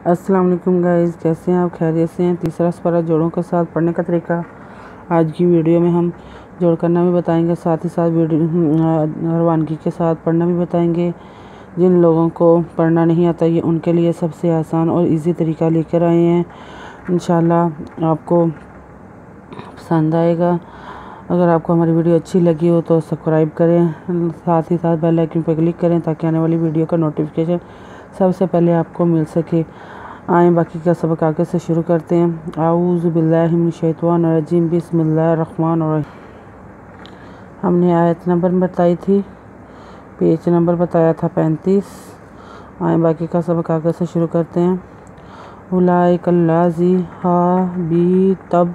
अस्सलाम वालेकुम गाइस, कैसे हैं आप? खैरियत से हैं? तीसरा सपारा जोड़ों के साथ पढ़ने का तरीका आज की वीडियो में हम जोड़ करना भी बताएंगे, साथ ही साथ रवानगी के साथ पढ़ना भी बताएंगे। जिन लोगों को पढ़ना नहीं आता ये उनके लिए सबसे आसान और इजी तरीका लेकर आए हैं। इंशाल्लाह आपको पसंद आएगा। अगर आपको हमारी वीडियो अच्छी लगी हो तो सब्सक्राइब करें, साथ ही साथ बेल आइकन पर क्लिक करें ताकि आने वाली वीडियो का नोटिफिकेशन सबसे पहले आपको मिल सके। आए बाकी का सबक आगे से शुरू करते हैं। आऊज़ु बिल्लाहि मिनश शैतानिर रजीम, बिस्मिल्लाहिर रहमानिर रहीम। हमने आयत नंबर बताई थी, पेज नंबर बताया था 35। आए बाकी का सबक आगे से शुरू करते हैं। उलाइकल्लाज़ी हा बी तब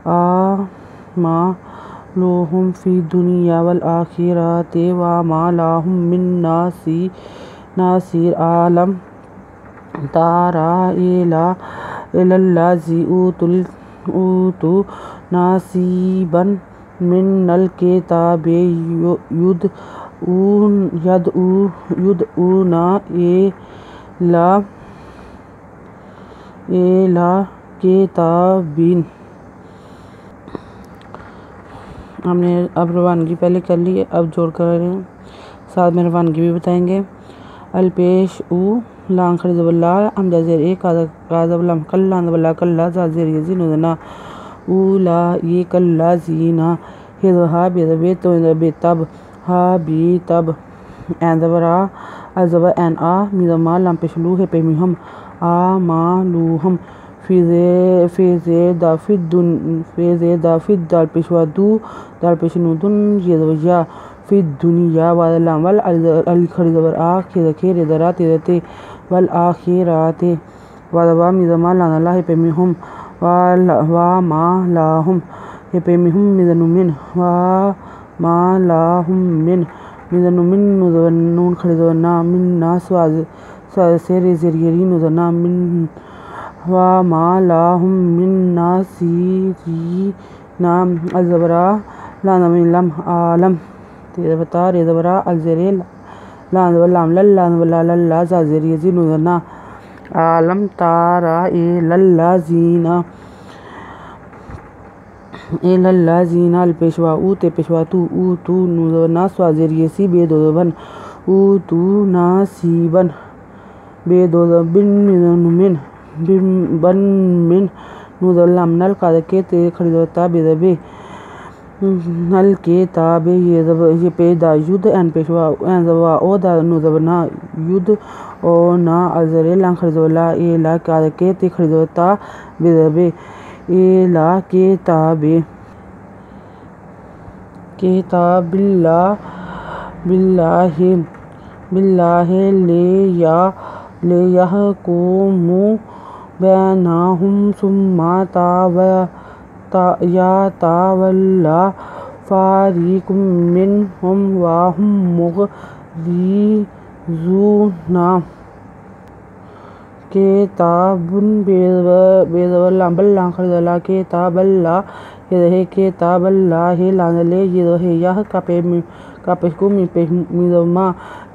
आ मा लोहुम फी दुनिया वल आखिरति व मा लाहुम मिन नासिर आलम तारा इलल्लाज़ी ऊतु नासीबन मिनल किताबि युदऊना इला किताबिन। हमने अब रवानगी पहले कर ली है, अब जोड़ कर रहे हैं, साथ में रवानगी भी बताएंगे। अलपेश उ लांग खरीदबल्ला हम जज़ीर एक काज़बल्ला कल्ला कल्ला जाज़ीर यज़ीन उदना उला ये कल्ला जीना हिदहा बेदबे तो बेतब हा बी तब एंदबरा अजब एन आ मिदमा लम पेशलू है पेमिहम आ मा लूहम फ़िज़े दाफिद दाल पेशवा दू दाल पेशनुदुन यदवया फ़िद दुनिया वाला वल अल खरीदबर आ खेर दरा तेरते वल आखिराते वादवा मिदमा लानला है पेमिहम वा मा लाहुम है पेमिहम मिदनुमिन वा मा लाहुम मिदनुमिन नुदवनून खरीदवना मिन नास से रेज़रियरी नुदना मिन वा मा लाहुम मिन नासिरी नाम अज़बरा लानमिन लम आलम तेरे बता रेज़बरा अलज़रे लाम लल्ला जाज़रियजी नुदना आलम तारा इलल्लाज़ीना अलपेशवा ऊ ते पेशवा तू नुदना स्वाज़रियसी बेदोदबन ऊ तू नासीबन बेदोदबिन मिन बन मिन नुदल्लाम नल कादके ते खरीदता बेदबे नल के ताबे ये पेदा युद्ध एन पेशवा एन दवा ओ दा नुदबना युद्ध ओ ना अजरे लांग खरीदवला ए ला कादके ते खरीदता बेदबे ए ला के ताबे बिल्लाहि ले यहकुमु बैनहुम सुम्मा तावल्ला फारिकुम मिनहुम वा हुम मुग़रिज़ूना किताबुन बेदवल्ला खरीदला किताबल्ला ये किताबल्ला हे लानले ये यह कापेकुम मिदमा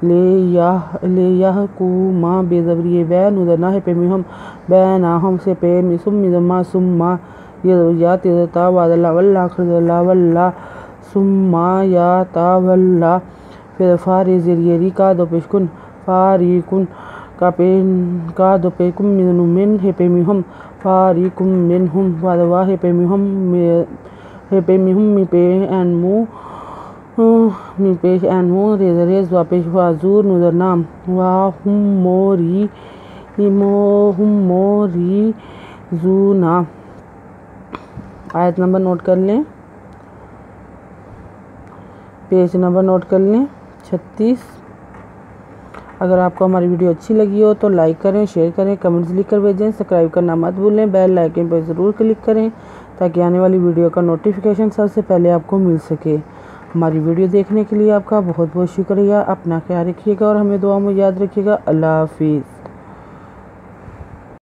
ले यहकुमा बेदबरिये बैनुदना है पेमिहम बैनाहम से पेमिसुम मिदमा सुम्मा या तेदता वादला वल्ला खरीदला वल्ला सुम्मा या तावल्ला फिर फारिज़रियरी का दो पेशकुन फारिकुन का दो पेकुम मिदनुमिन है पेमिहम फारिकुम मिनहुम वादवा है पेमिहम मी पे एनमू रेज़ वापेश वाजूर नुदरना वा हुम मोरी जूना। आयत नंबर नोट कर लें, पेज नंबर नोट कर लें 36। अगर आपको हमारी वीडियो अच्छी लगी हो तो लाइक करें, शेयर करें, कमेंट्स लिख कर भेजें। सब्सक्राइब करना मत भूलें, बेल आइकन पर ज़रूर क्लिक करें ताकि आने वाली वीडियो का नोटिफिकेशन सबसे पहले आपको मिल सके। हमारी वीडियो देखने के लिए आपका बहुत बहुत शुक्रिया। अपना ख्याल रखिएगा और हमें दुआ में याद रखिएगा। अल्लाह हाफिज़।